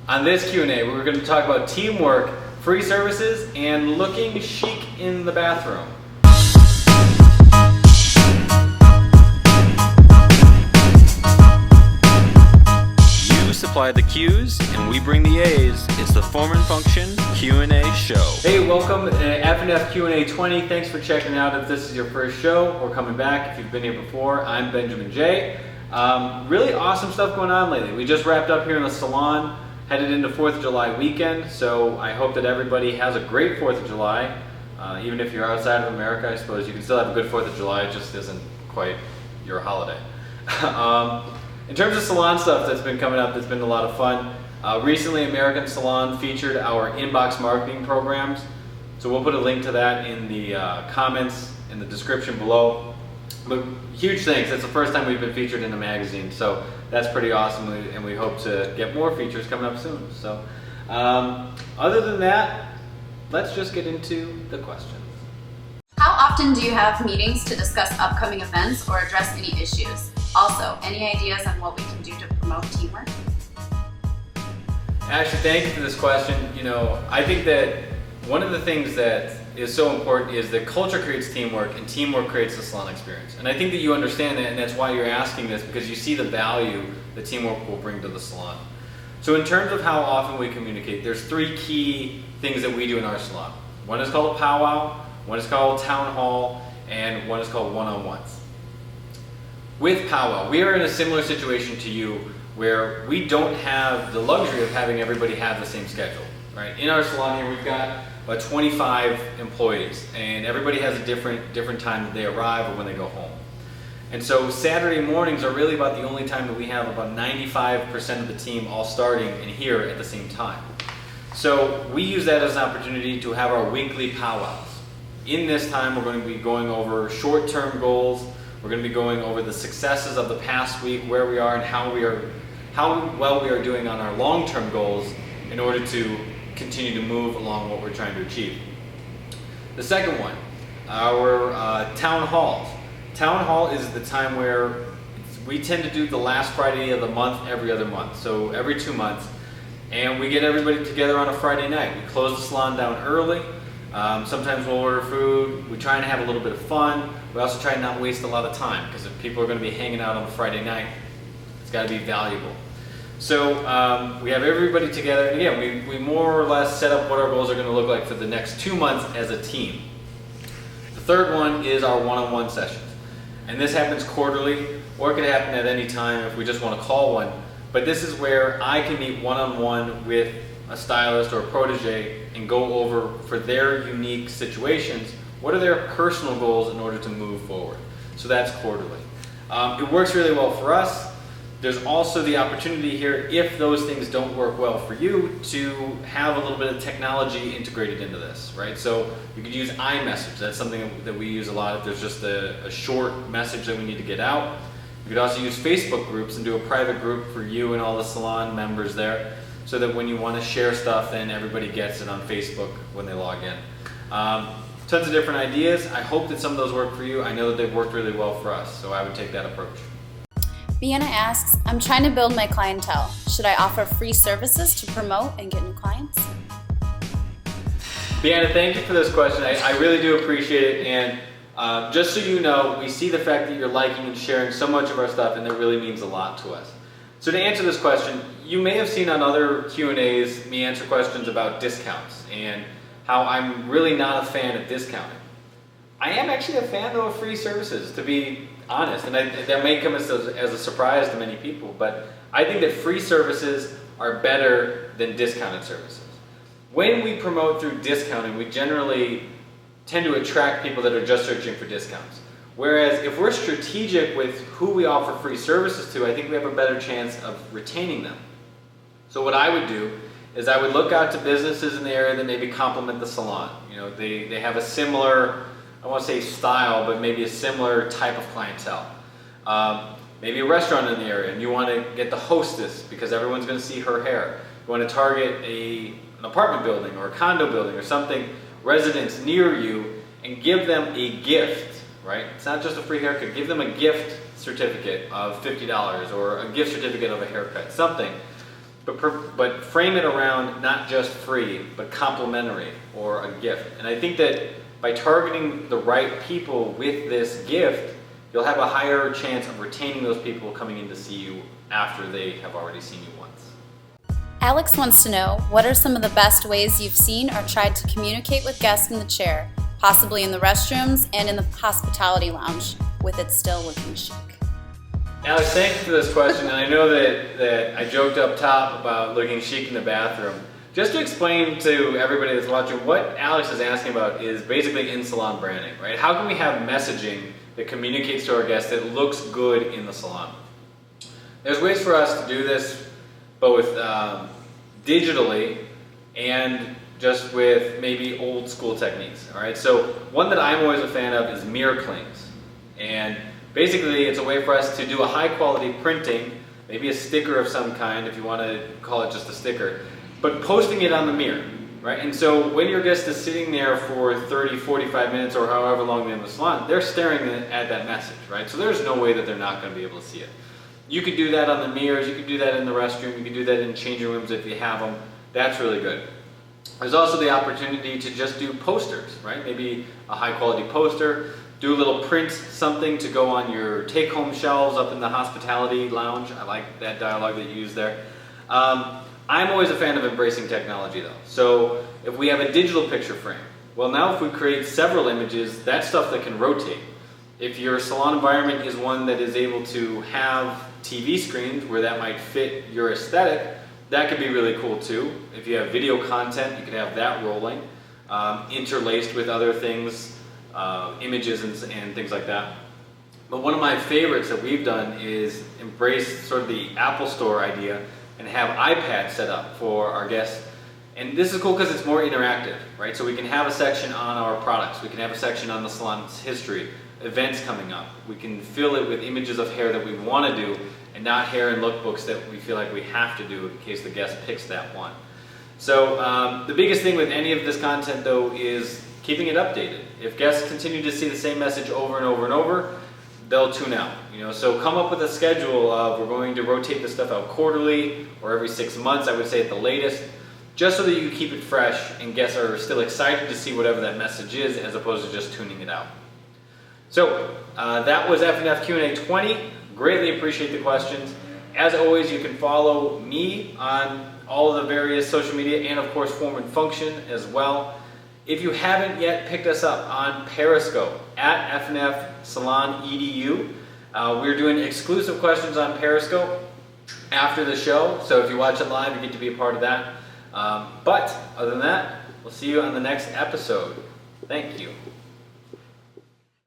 On this Q&A, we're going to talk about teamwork, free services, and looking chic in the bathroom. You supply the Q's, and we bring the A's. It's the Form and Function Q&A show. Hey, welcome to F&F Q&A 20. Thanks for checking out. If this is your first show or coming back, if you've been here before, I'm Benjamin J. Really awesome stuff going on lately. We just wrapped up here in the salon, headed into 4th of July weekend, so I hope that everybody has a great 4th of July. Even if you're outside of America, I suppose you can still have a good 4th of July, it just isn't quite your holiday. In terms of salon stuff that's been coming up, that's been a lot of fun. Recently, American Salon featured our inbox marketing programs, so we'll put a link to that in the comments in the description below. But huge thanks, it's the first time we've been featured in a magazine, so that's pretty awesome, and we hope to get more features coming up soon. So, other than that, let's just get into the questions. How often do you have meetings to discuss upcoming events or address any issues? Also, any ideas on what we can do to promote teamwork? Ashley, thank you for this question. I think that one of the things that is so important is that culture creates teamwork, and teamwork creates the salon experience. And I think that you understand that, and that's why you're asking this, because you see the value that teamwork will bring to the salon. So in terms of how often we communicate, there's 3 key things that we do in our salon. One is called a powwow, one is called town hall, and one is called one-on-ones. With powwow, we are in a similar situation to you where we don't have the luxury of having everybody have the same schedule. Right? In our salon here, we've got about 25 employees, and everybody has a different time that they arrive or when they go home. And so Saturday mornings are really about the only time that we have about 95% of the team all starting in here at the same time. So we use that as an opportunity to have our weekly powwows. In this time, we're going to be going over short-term goals. We're going to be going over the successes of the past week, where we are, and how well we are doing on our long-term goals in order to continue to move along what we're trying to achieve. The second one, our town halls. Town hall is the time where we tend to do the last Friday of the month every other month, so every 2 months, and we get everybody together on a Friday night. We close the salon down early. Sometimes we'll order food. We try and have a little bit of fun. We also try and not waste a lot of time, because if people are going to be hanging out on a Friday night, it's got to be valuable. So we have everybody together, and again, we more or less set up what our goals are going to look like for the next 2 months as a team. The third one is our one-on-one sessions. And this happens quarterly, or it could happen at any time if we just want to call one. But this is where I can meet one-on-one with a stylist or a protege and go over, for their unique situations, what are their personal goals in order to move forward. So that's quarterly. It works really well for us. There's also the opportunity here, if those things don't work well for you, to have a little bit of technology integrated into this, right? So you could use iMessage. That's something that we use a lot if there's just a short message that we need to get out. You could also use Facebook groups and do a private group for you and all the salon members there, so that when you want to share stuff, then everybody gets it on Facebook when they log in. Tons of different ideas. I hope that some of those work for you. I know that they've worked really well for us, so I would take that approach. Vienna asks, I'm trying to build my clientele. Should I offer free services to promote and get new clients? Vienna, thank you for this question. I really do appreciate it. And just so you know, we see the fact that you're liking and sharing so much of our stuff, and that really means a lot to us. So to answer this question, you may have seen on other Q&As me answer questions about discounts and how I'm really not a fan of discounting. I am actually a fan, though, of free services, to be honest, and that may come as a surprise to many people, but I think that free services are better than discounted services. When we promote through discounting, we generally tend to attract people that are just searching for discounts. Whereas if we're strategic with who we offer free services to, I think we have a better chance of retaining them. So what I would do is I would look out to businesses in the area that maybe complement the salon. They have a similar, I won't say style, but maybe a similar type of clientele. Maybe a restaurant in the area, and you want to get the hostess because everyone's going to see her hair. You want to target an apartment building or a condo building or something, residents near you, and give them a gift, right? It's not just a free haircut. Give them a gift certificate of $50 or a gift certificate of a haircut, something but frame it around not just free, but complimentary or a gift. And I think that by targeting the right people with this gift, you'll have a higher chance of retaining those people coming in to see you after they have already seen you once. Alex wants to know, what are some of the best ways you've seen or tried to communicate with guests in the chair, possibly in the restrooms and in the hospitality lounge, with it still looking chic? Alex, thank you for this question, and I know that I joked up top about looking chic in the bathroom. Just to explain to everybody that's watching, what Alex is asking about is basically in-salon branding, right? How can we have messaging that communicates to our guests that looks good in the salon? There's ways for us to do this, both digitally and just with maybe old school techniques, all right? So one that I'm always a fan of is mirror clings. And basically, it's a way for us to do a high quality printing, maybe a sticker of some kind if you want to call it just a sticker, but posting it on the mirror, right? And so when your guest is sitting there for 30, 45 minutes or however long they're in the salon, they're staring at that message, right? So there's no way that they're not going to be able to see it. You could do that on the mirrors, you could do that in the restroom, you could do that in changing rooms if you have them. That's really good. There's also the opportunity to just do posters, right? Maybe a high quality poster. Do a little print something to go on your take-home shelves up in the hospitality lounge. I like that dialogue that you used there. I'm always a fan of embracing technology though. So if we have a digital picture frame, well now if we create several images, that's stuff that can rotate. If your salon environment is one that is able to have TV screens where that might fit your aesthetic, that could be really cool too. If you have video content, you could have that rolling, interlaced with other things, images and things like that. But one of my favorites that we've done is embrace sort of the Apple Store idea and have iPads set up for our guests. And this is cool because it's more interactive, right? So we can have a section on our products, we can have a section on the salon's history, events coming up. We can fill it with images of hair that we want to do and not hair and lookbooks that we feel like we have to do in case the guest picks that one. So the biggest thing with any of this content though is keeping it updated. If guests continue to see the same message over and over and over, they'll tune out. So come up with a schedule of, we're going to rotate this stuff out quarterly or every 6 months, I would say at the latest, just so that you keep it fresh and guests are still excited to see whatever that message is as opposed to just tuning it out. So that was F&F Q&A 20. Greatly appreciate the questions. As always, you can follow me on all of the various social media and of course Form and Function as well. If you haven't yet picked us up on Periscope at F&F Salon EDU, we're doing exclusive questions on Periscope after the show. So if you watch it live, you get to be a part of that. But other than that, we'll see you on the next episode. Thank you.